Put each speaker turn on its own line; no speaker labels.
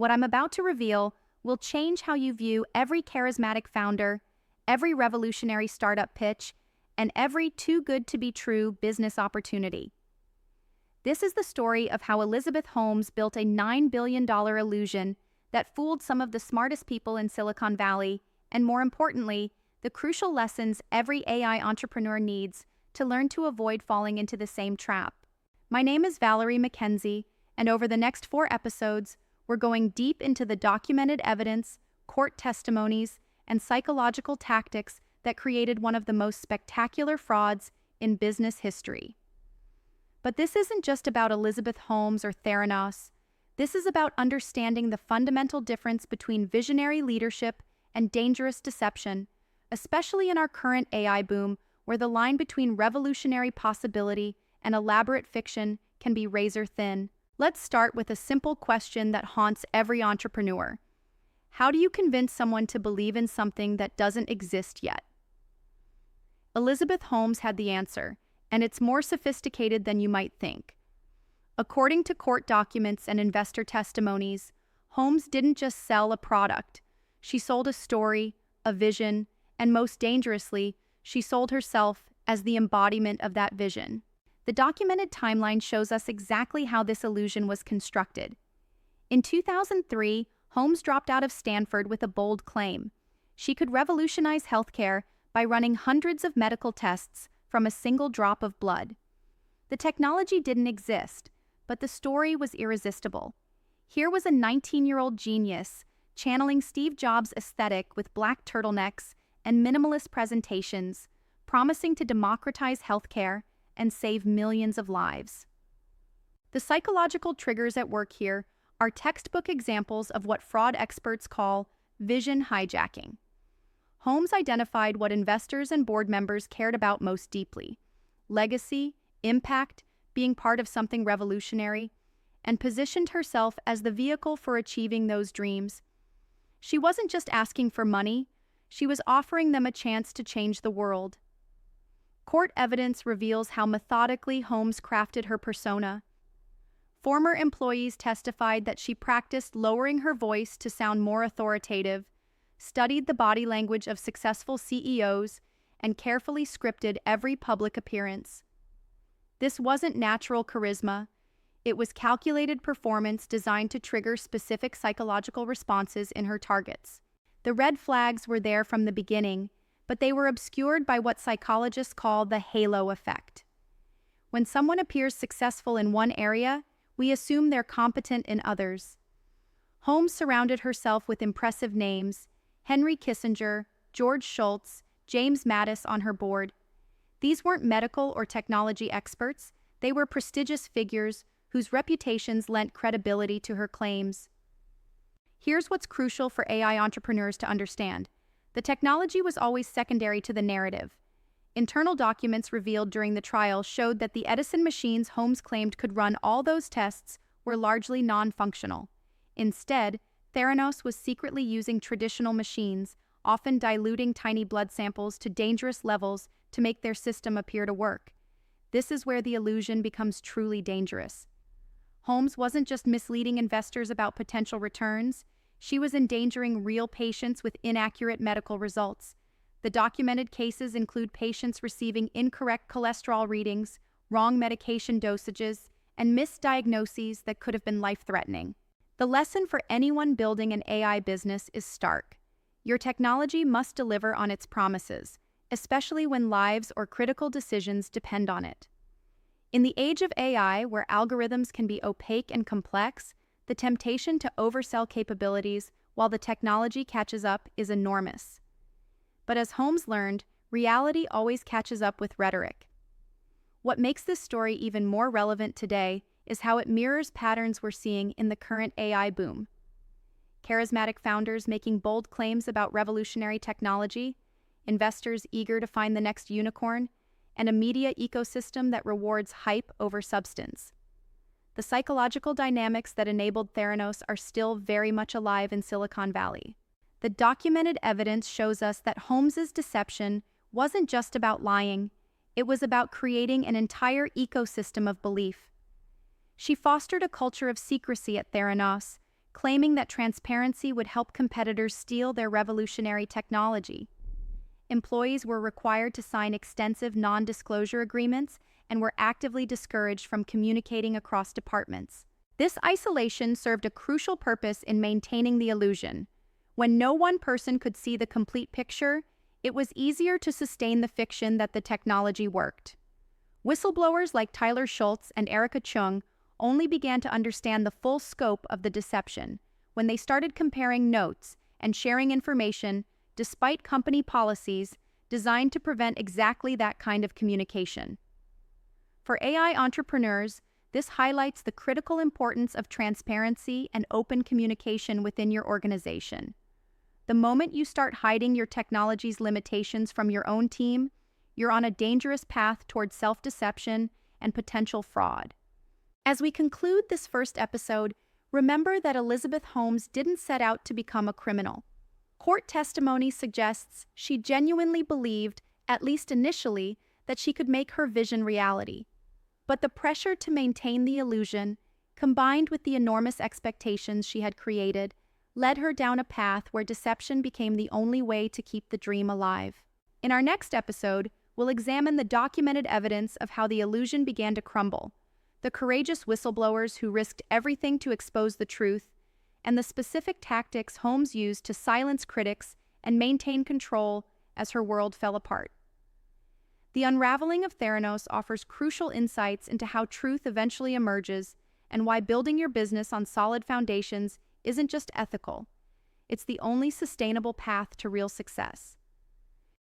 What I'm about to reveal will change how you view every charismatic founder, every revolutionary startup pitch, and every too good to be true business opportunity. This is the story of how Elizabeth Holmes built a $9 billion illusion that fooled some of the smartest people in Silicon Valley, and more importantly, the crucial lessons every AI entrepreneur needs to learn to avoid falling into the same trap. My name is Valerie McKenzie, and over the next 4 episodes, we're going deep into the documented evidence, court testimonies, and psychological tactics that created one of the most spectacular frauds in business history. But this isn't just about Elizabeth Holmes or Theranos. This is about understanding the fundamental difference between visionary leadership and dangerous deception, especially in our current AI boom, where the line between revolutionary possibility and elaborate fiction can be razor thin. Let's start with a simple question that haunts every entrepreneur. How do you convince someone to believe in something that doesn't exist yet? Elizabeth Holmes had the answer, and it's more sophisticated than you might think. According to court documents and investor testimonies, Holmes didn't just sell a product. She sold a story, a vision, and most dangerously, she sold herself as the embodiment of that vision. The documented timeline shows us exactly how this illusion was constructed. In 2003, Holmes dropped out of Stanford with a bold claim. She could revolutionize healthcare by running hundreds of medical tests from a single drop of blood. The technology didn't exist, but the story was irresistible. Here was a 19-year-old genius channeling Steve Jobs' aesthetic with black turtlenecks and minimalist presentations, promising to democratize healthcare and save millions of lives. The psychological triggers at work here are textbook examples of what fraud experts call vision hijacking. Holmes identified what investors and board members cared about most deeply: legacy, impact, being part of something revolutionary, and positioned herself as the vehicle for achieving those dreams. She wasn't just asking for money, she was offering them a chance to change the world. Court evidence reveals how methodically Holmes crafted her persona. Former employees testified that she practiced lowering her voice to sound more authoritative, studied the body language of successful CEOs, and carefully scripted every public appearance. This wasn't natural charisma. It was calculated performance designed to trigger specific psychological responses in her targets. The red flags were there from the beginning, but they were obscured by what psychologists call the halo effect. When someone appears successful in one area, we assume they're competent in others. Holmes surrounded herself with impressive names: Henry Kissinger, George Shultz, James Mattis on her board. These weren't medical or technology experts, they were prestigious figures whose reputations lent credibility to her claims. Here's what's crucial for AI entrepreneurs to understand. The technology was always secondary to the narrative. Internal documents revealed during the trial showed that the Edison machines Holmes claimed could run all those tests were largely non-functional. Instead, Theranos was secretly using traditional machines, often diluting tiny blood samples to dangerous levels to make their system appear to work. This is where the illusion becomes truly dangerous. Holmes wasn't just misleading investors about potential returns, she was endangering real patients with inaccurate medical results. The documented cases include patients receiving incorrect cholesterol readings, wrong medication dosages, and misdiagnoses that could have been life-threatening. The lesson for anyone building an AI business is stark. Your technology must deliver on its promises, especially when lives or critical decisions depend on it. In the age of AI, where algorithms can be opaque and complex, the temptation to oversell capabilities while the technology catches up is enormous. But as Holmes learned, reality always catches up with rhetoric. What makes this story even more relevant today is how it mirrors patterns we're seeing in the current AI boom. Charismatic founders making bold claims about revolutionary technology, investors eager to find the next unicorn, and a media ecosystem that rewards hype over substance. The psychological dynamics that enabled Theranos are still very much alive in Silicon Valley. The documented evidence shows us that Holmes's deception wasn't just about lying, it was about creating an entire ecosystem of belief. She fostered a culture of secrecy at Theranos, claiming that transparency would help competitors steal their revolutionary technology. Employees were required to sign extensive non-disclosure agreements and were actively discouraged from communicating across departments. This isolation served a crucial purpose in maintaining the illusion. When no one person could see the complete picture, it was easier to sustain the fiction that the technology worked. Whistleblowers like Tyler Schultz and Erica Chung only began to understand the full scope of the deception when they started comparing notes and sharing information despite company policies designed to prevent exactly that kind of communication. For AI entrepreneurs, this highlights the critical importance of transparency and open communication within your organization. The moment you start hiding your technology's limitations from your own team, you're on a dangerous path toward self-deception and potential fraud. As we conclude this first episode, remember that Elizabeth Holmes didn't set out to become a criminal. Court testimony suggests she genuinely believed, at least initially, that she could make her vision reality. But the pressure to maintain the illusion, combined with the enormous expectations she had created, led her down a path where deception became the only way to keep the dream alive. In our next episode, we'll examine the documented evidence of how the illusion began to crumble, the courageous whistleblowers who risked everything to expose the truth, and the specific tactics Holmes used to silence critics and maintain control as her world fell apart. The unraveling of Theranos offers crucial insights into how truth eventually emerges and why building your business on solid foundations isn't just ethical, it's the only sustainable path to real success.